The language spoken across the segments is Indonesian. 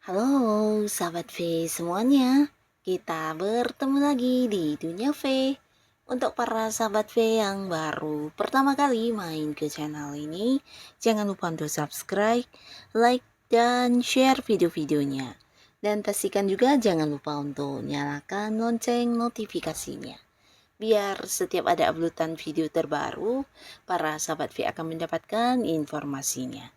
Halo sahabat V semuanya, kita bertemu lagi di Dunia V. Untuk para sahabat V yang baru pertama kali main ke channel ini, jangan lupa untuk subscribe, like, dan share video-videonya. Dan pastikan juga jangan lupa untuk nyalakan lonceng notifikasinya. Biar setiap ada uploadan video terbaru, para sahabat V akan mendapatkan informasinya.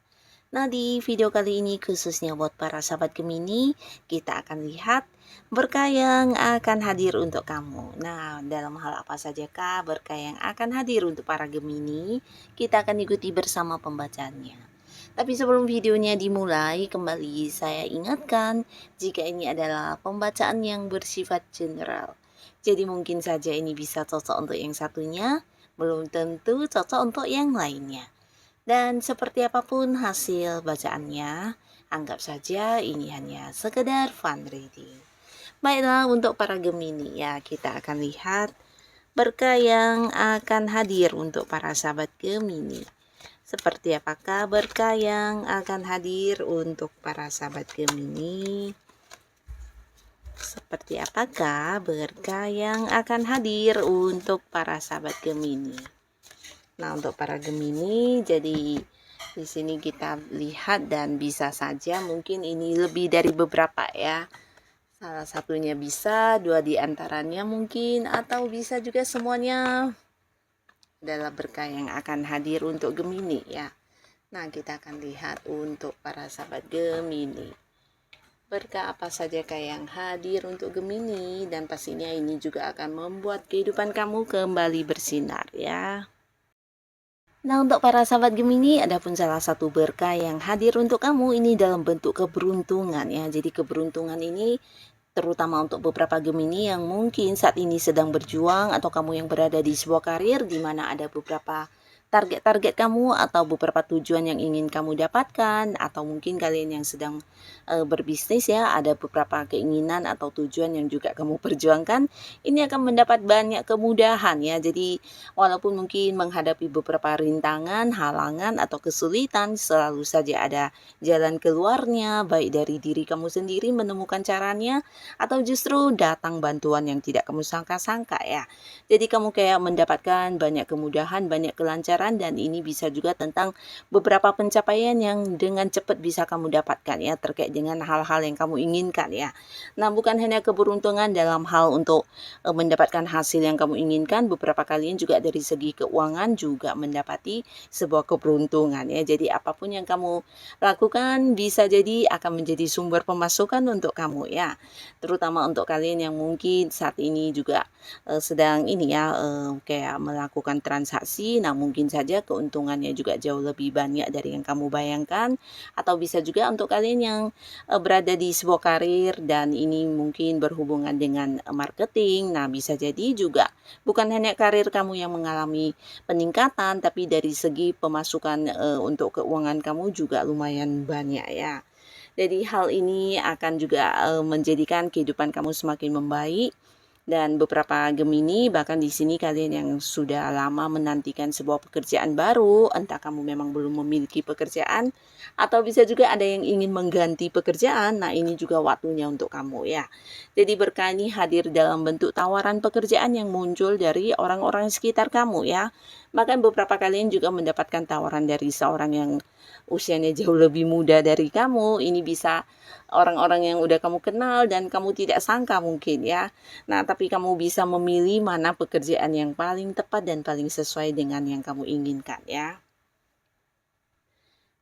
Nah, di video kali ini khususnya buat para sahabat Gemini, kita akan lihat berkah yang akan hadir untuk kamu. Nah, dalam hal apa sajakah berkah yang akan hadir untuk para Gemini? Kita akan ikuti bersama pembacaannya. Tapi sebelum videonya dimulai, kembali saya ingatkan jika ini adalah pembacaan yang bersifat general. Jadi mungkin saja ini bisa cocok untuk yang satunya, belum tentu cocok untuk yang lainnya. Dan seperti apapun hasil bacaannya, anggap saja ini hanya sekedar fun reading. Baiklah, untuk para Gemini ya, kita akan lihat berkah yang akan hadir untuk para sahabat Gemini. Seperti apakah berkah yang akan hadir untuk para sahabat Gemini? Seperti apakah berkah yang akan hadir untuk para sahabat Gemini? Nah, untuk para Gemini, jadi di sini kita lihat dan bisa saja mungkin ini lebih dari beberapa ya. Salah satunya bisa, dua di antaranya mungkin, atau bisa juga semuanya adalah berkah yang akan hadir untuk Gemini ya. Nah, kita akan lihat untuk para sahabat Gemini. Berkah apa saja yang hadir untuk Gemini, dan pastinya ini juga akan membuat kehidupan kamu kembali bersinar ya. Nah, untuk para sahabat Gemini, ada pun salah satu berkah yang hadir untuk kamu ini dalam bentuk keberuntungan ya. Jadi keberuntungan ini terutama untuk beberapa Gemini yang mungkin saat ini sedang berjuang, atau kamu yang berada di sebuah karir di mana ada beberapa target-target kamu atau beberapa tujuan yang ingin kamu dapatkan, atau mungkin kalian yang sedang berbisnis ya, ada beberapa keinginan atau tujuan yang juga kamu perjuangkan, ini akan mendapat banyak kemudahan ya. Jadi walaupun mungkin menghadapi beberapa rintangan, halangan, atau kesulitan, selalu saja ada jalan keluarnya, baik dari diri kamu sendiri menemukan caranya, atau justru datang bantuan yang tidak kamu sangka-sangka ya. Jadi kamu kayak mendapatkan banyak kemudahan, banyak kelancaran, dan ini bisa juga tentang beberapa pencapaian yang dengan cepat bisa kamu dapatkan ya, terkait dengan hal-hal yang kamu inginkan ya. Nah, bukan hanya keberuntungan dalam hal untuk mendapatkan hasil yang kamu inginkan, beberapa kalian juga dari segi keuangan juga mendapati sebuah keberuntungan ya. Jadi apapun yang kamu lakukan bisa jadi akan menjadi sumber pemasukan untuk kamu ya. Terutama untuk kalian yang mungkin saat ini juga sedang ini ya, kayak melakukan transaksi. Nah, mungkin saja keuntungannya juga jauh lebih banyak dari yang kamu bayangkan. Atau bisa juga untuk kalian yang berada di sebuah karir dan ini mungkin berhubungan dengan marketing. Nah, bisa jadi juga bukan hanya karir kamu yang mengalami peningkatan, tapi dari segi pemasukan untuk keuangan kamu juga lumayan banyak ya. Jadi hal ini akan juga menjadikan kehidupan kamu semakin membaik. Dan beberapa Gemini, bahkan di sini kalian yang sudah lama menantikan sebuah pekerjaan baru, entah kamu memang belum memiliki pekerjaan, atau bisa juga ada yang ingin mengganti pekerjaan. Nah, ini juga waktunya untuk kamu ya. Jadi berkah ini hadir dalam bentuk tawaran pekerjaan yang muncul dari orang-orang sekitar kamu ya. Bahkan beberapa kalian juga mendapatkan tawaran dari seorang yang usianya jauh lebih muda dari kamu. Ini bisa orang-orang yang udah kamu kenal dan kamu tidak sangka mungkin ya. Nah, tapi kamu bisa memilih mana pekerjaan yang paling tepat dan paling sesuai dengan yang kamu inginkan ya.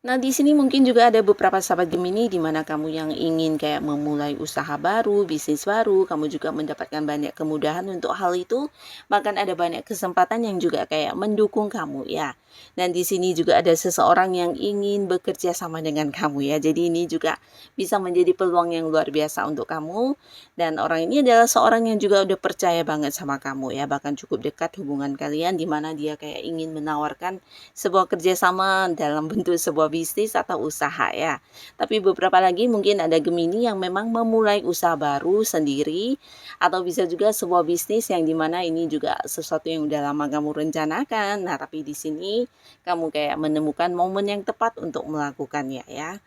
Nah, di sini mungkin juga ada beberapa sahabat Gemini di mana kamu yang ingin kayak memulai usaha baru, bisnis baru, kamu juga mendapatkan banyak kemudahan untuk hal itu, bahkan ada banyak kesempatan yang juga kayak mendukung kamu ya. Dan di sini juga ada seseorang yang ingin bekerja sama dengan kamu ya. Jadi ini juga bisa menjadi peluang yang luar biasa untuk kamu, dan orang ini adalah seorang yang juga udah percaya banget sama kamu ya, bahkan cukup dekat hubungan kalian di mana dia kayak ingin menawarkan sebuah kerjasama dalam bentuk sebuah bisnis atau usaha ya. Tapi beberapa lagi mungkin ada Gemini yang memang memulai usaha baru sendiri, atau bisa juga sebuah bisnis yang dimana ini juga sesuatu yang udah lama kamu rencanakan. Nah, tapi di sini kamu kayak menemukan momen yang tepat untuk melakukannya ya.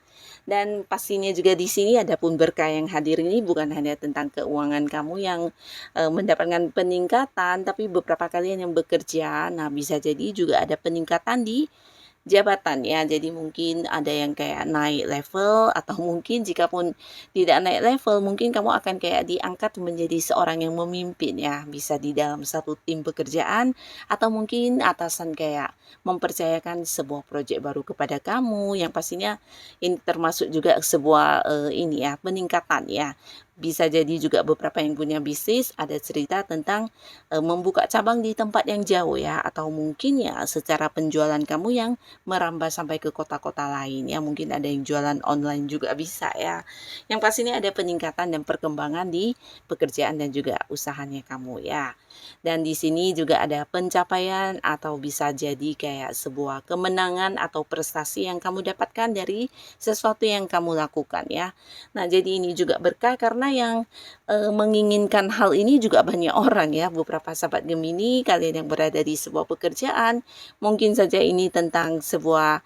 Dan pastinya juga di sini ada pun berkah yang hadir ini bukan hanya tentang keuangan kamu yang mendapatkan peningkatan, tapi beberapa kalian yang bekerja, nah bisa jadi juga ada peningkatan di jabatan ya. Jadi mungkin ada yang kayak naik level, atau mungkin jika pun tidak naik level, mungkin kamu akan kayak diangkat menjadi seorang yang memimpin ya. Bisa di dalam satu tim pekerjaan, atau mungkin atasan kayak mempercayakan sebuah proyek baru kepada kamu, yang pastinya ini termasuk juga sebuah ini ya, peningkatan ya. Bisa jadi juga beberapa yang punya bisnis ada cerita tentang membuka cabang di tempat yang jauh ya, atau mungkin ya secara penjualan kamu yang merambah sampai ke kota-kota lain ya, mungkin ada yang jualan online juga bisa ya. Yang pastinya ada peningkatan dan perkembangan di pekerjaan dan juga usahanya kamu ya. Dan di sini juga ada pencapaian atau bisa jadi kayak sebuah kemenangan atau prestasi yang kamu dapatkan dari sesuatu yang kamu lakukan ya. Nah, jadi ini juga berkah karena yang menginginkan hal ini juga banyak orang ya. Beberapa sahabat Gemini, kalian yang berada di sebuah pekerjaan, mungkin saja ini tentang sebuah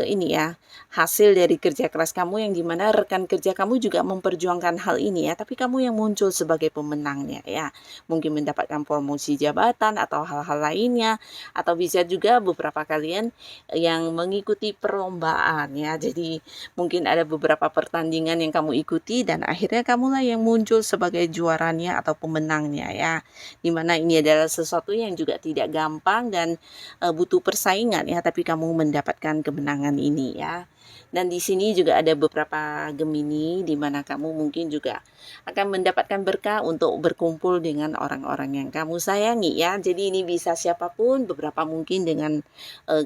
ini ya, hasil dari kerja keras kamu, yang dimana rekan kerja kamu juga memperjuangkan hal ini ya, tapi kamu yang muncul sebagai pemenangnya ya. Mungkin mendapatkan promosi jabatan atau hal-hal lainnya, atau bisa juga beberapa kalian yang mengikuti perlombaan ya. Jadi mungkin ada beberapa pertandingan yang kamu ikuti dan akhirnya kamulah yang muncul sebagai juaranya atau pemenangnya ya. Dimana ini adalah sesuatu yang juga tidak gampang dan butuh persaingan ya, tapi kamu mendapatkan kemenangan ini ya. Dan di sini juga ada beberapa Gemini di mana kamu mungkin juga akan mendapatkan berkah untuk berkumpul dengan orang-orang yang kamu sayangi ya. Jadi ini bisa siapapun, beberapa mungkin dengan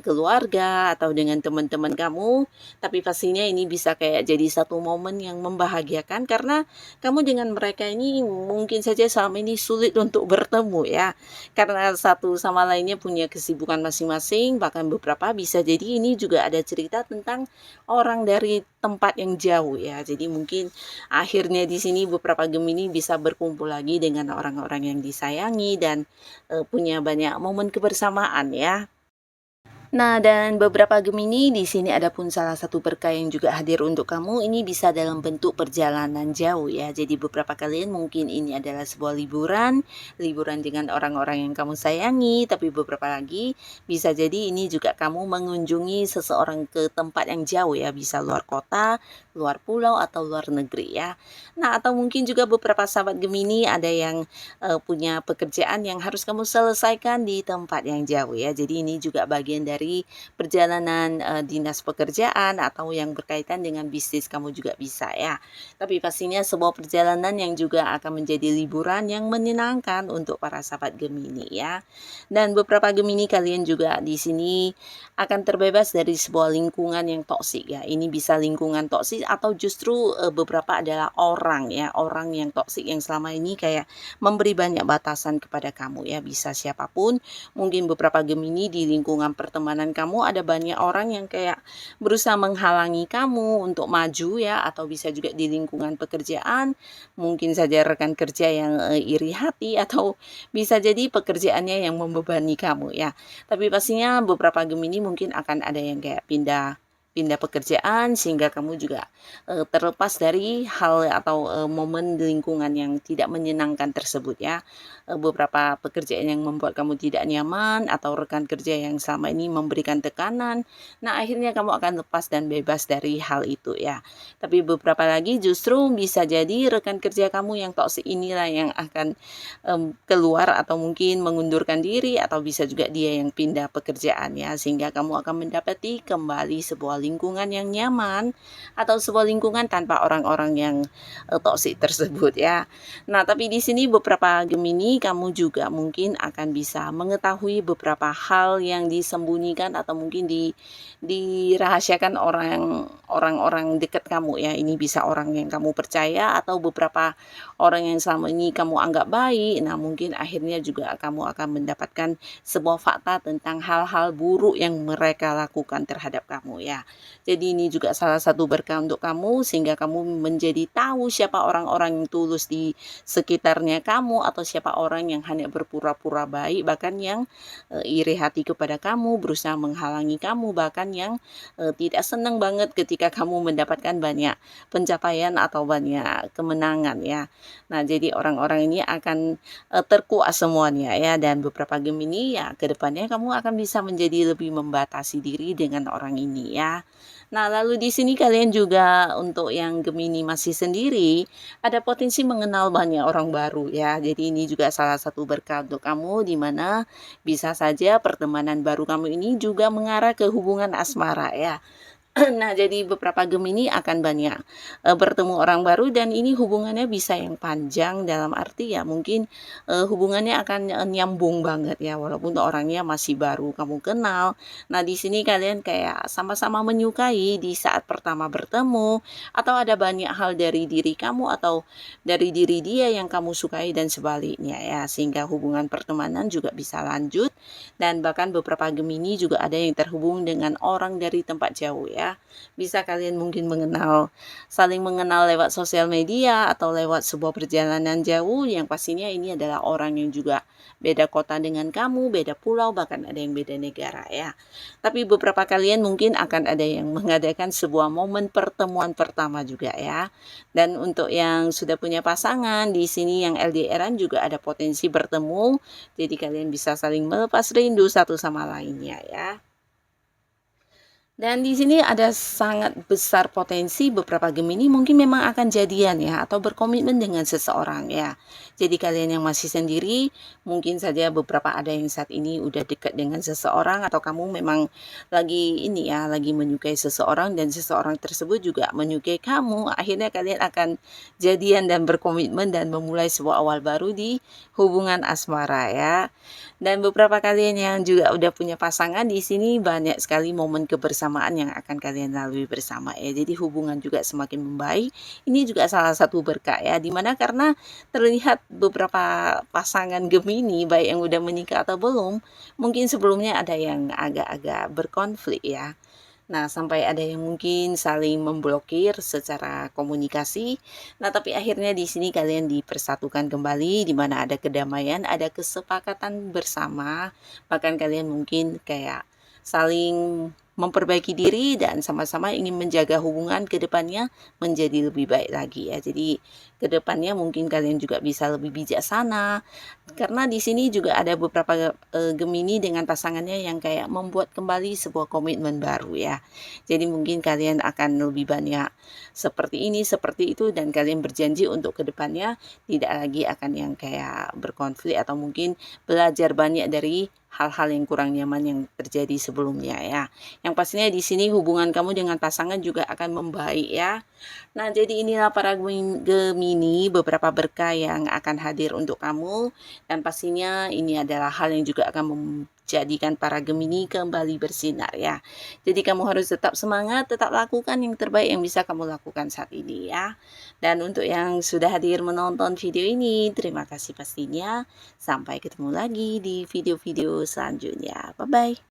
keluarga atau dengan teman-teman kamu, tapi pastinya ini bisa kayak jadi satu momen yang membahagiakan karena kamu dengan mereka ini mungkin saja selama ini sulit untuk bertemu ya. Karena satu sama lainnya punya kesibukan masing-masing, bahkan beberapa bisa jadi ini juga ada cerita tentang orang dari tempat yang jauh ya. Jadi mungkin akhirnya di sini beberapa Gemini bisa berkumpul lagi dengan orang-orang yang disayangi dan punya banyak momen kebersamaan ya. Nah, dan beberapa Gemini di sini ada pun salah satu berkah yang juga hadir untuk kamu. Ini bisa dalam bentuk perjalanan jauh ya. Jadi beberapa kalian mungkin ini adalah sebuah liburan dengan orang-orang yang kamu sayangi, tapi beberapa lagi bisa jadi ini juga kamu mengunjungi seseorang ke tempat yang jauh ya, bisa luar kota, luar pulau atau luar negeri ya. Nah, atau mungkin juga beberapa sahabat Gemini ada yang punya pekerjaan yang harus kamu selesaikan di tempat yang jauh ya. Jadi ini juga bagian dari perjalanan dinas pekerjaan atau yang berkaitan dengan bisnis kamu juga bisa ya. Tapi pastinya sebuah perjalanan yang juga akan menjadi liburan yang menyenangkan untuk para sahabat Gemini ya. Dan beberapa Gemini kalian juga di sini akan terbebas dari sebuah lingkungan yang toksik ya. Ini bisa lingkungan toksik atau justru beberapa adalah orang ya, orang yang toksik yang selama ini kayak memberi banyak batasan kepada kamu ya. Bisa siapapun, mungkin beberapa Gemini di lingkungan pertemanan kamu ada banyak orang yang kayak berusaha menghalangi kamu untuk maju ya, atau bisa juga di lingkungan pekerjaan, mungkin saja rekan kerja yang iri hati, atau bisa jadi pekerjaannya yang membebani kamu ya. Tapi pastinya beberapa Gemini mungkin akan ada yang kayak pindah pekerjaan sehingga kamu juga terlepas dari hal atau momen di lingkungan yang tidak menyenangkan tersebut ya. Beberapa pekerjaan yang membuat kamu tidak nyaman atau rekan kerja yang selama ini memberikan tekanan. Nah, akhirnya kamu akan lepas dan bebas dari hal itu ya. Tapi beberapa lagi justru bisa jadi rekan kerja kamu yang toksik inilah yang akan keluar atau mungkin mengundurkan diri, atau bisa juga dia yang pindah pekerjaan ya, sehingga kamu akan mendapati kembali sebuah lingkungan yang nyaman atau sebuah lingkungan tanpa orang-orang yang toksik tersebut ya. Nah, tapi di sini beberapa Gemini kamu juga mungkin akan bisa mengetahui beberapa hal yang disembunyikan atau mungkin dirahasiakan orang-orang dekat kamu ya. Ini bisa orang yang kamu percaya atau beberapa orang yang selama ini kamu anggap baik. Nah, mungkin akhirnya juga kamu akan mendapatkan sebuah fakta tentang hal-hal buruk yang mereka lakukan terhadap kamu ya. Jadi ini juga salah satu berkah untuk kamu sehingga kamu menjadi tahu siapa orang-orang yang tulus di sekitarnya kamu atau siapa orang yang hanya berpura-pura baik, bahkan yang iri hati kepada kamu, berusaha menghalangi kamu, bahkan yang tidak senang banget ketika kamu mendapatkan banyak pencapaian atau banyak kemenangan ya. Nah, jadi orang-orang ini akan terkuak semuanya ya, dan beberapa Gemini ya kedepannya kamu akan bisa menjadi lebih membatasi diri dengan orang ini ya. Nah, lalu di sini kalian juga untuk yang Gemini masih sendiri, ada potensi mengenal banyak orang baru ya. Jadi ini juga salah satu berkah untuk kamu di mana bisa saja pertemanan baru kamu ini juga mengarah ke hubungan asmara ya. Nah, jadi beberapa Gemini akan banyak bertemu orang baru dan ini hubungannya bisa yang panjang dalam arti ya mungkin hubungannya akan nyambung banget ya walaupun orangnya masih baru kamu kenal. Nah, di sini kalian kayak sama-sama menyukai di saat pertama bertemu atau ada banyak hal dari diri kamu atau dari diri dia yang kamu sukai dan sebaliknya ya sehingga hubungan pertemanan juga bisa lanjut dan bahkan beberapa Gemini juga ada yang terhubung dengan orang dari tempat jauh ya. Bisa kalian mungkin saling mengenal lewat sosial media atau lewat sebuah perjalanan jauh yang pastinya ini adalah orang yang juga beda kota dengan kamu, beda pulau, bahkan ada yang beda negara ya. Tapi beberapa kalian mungkin akan ada yang mengadakan sebuah momen pertemuan pertama juga ya. Dan untuk yang sudah punya pasangan, di sini yang LDRan juga ada potensi bertemu, jadi kalian bisa saling melepas rindu satu sama lainnya ya. Dan di sini ada sangat besar potensi beberapa Gemini mungkin memang akan jadian ya atau berkomitmen dengan seseorang ya. Jadi kalian yang masih sendiri mungkin saja beberapa ada yang saat ini udah dekat dengan seseorang atau kamu memang lagi ini ya lagi menyukai seseorang dan seseorang tersebut juga menyukai kamu. Akhirnya kalian akan jadian dan berkomitmen dan memulai sebuah awal baru di hubungan asmara ya. Dan beberapa kalian yang juga udah punya pasangan di sini banyak sekali momen kebersamaan yang akan kalian lalui bersama ya. Jadi hubungan juga semakin membaik. Ini juga salah satu berkah ya. Dimana karena terlihat beberapa pasangan Gemini baik yang udah menikah atau belum, mungkin sebelumnya ada yang agak-agak berkonflik ya. Nah, sampai ada yang mungkin saling memblokir secara komunikasi. Nah, tapi akhirnya di sini kalian dipersatukan kembali di mana ada kedamaian, ada kesepakatan bersama. Bahkan kalian mungkin kayak saling memperbaiki diri dan sama-sama ingin menjaga hubungan ke depannya menjadi lebih baik lagi ya. Jadi ke depannya mungkin kalian juga bisa lebih bijaksana karena di sini juga ada beberapa Gemini dengan pasangannya yang kayak membuat kembali sebuah komitmen baru ya. Jadi mungkin kalian akan lebih banyak seperti ini, seperti itu dan kalian berjanji untuk ke depannya tidak lagi akan yang kayak berkonflik atau mungkin belajar banyak dari hal-hal yang kurang nyaman yang terjadi sebelumnya ya. Yang pastinya di sini hubungan kamu dengan pasangan juga akan membaik ya. Nah, jadi inilah para Gemini beberapa berkah yang akan hadir untuk kamu dan pastinya ini adalah hal yang juga akan menjadikan para Gemini kembali bersinar ya. Jadi kamu harus tetap semangat, tetap lakukan yang terbaik yang bisa kamu lakukan saat ini ya. Dan untuk yang sudah hadir menonton video ini, terima kasih pastinya. Sampai ketemu lagi di video-video selanjutnya. Bye-bye.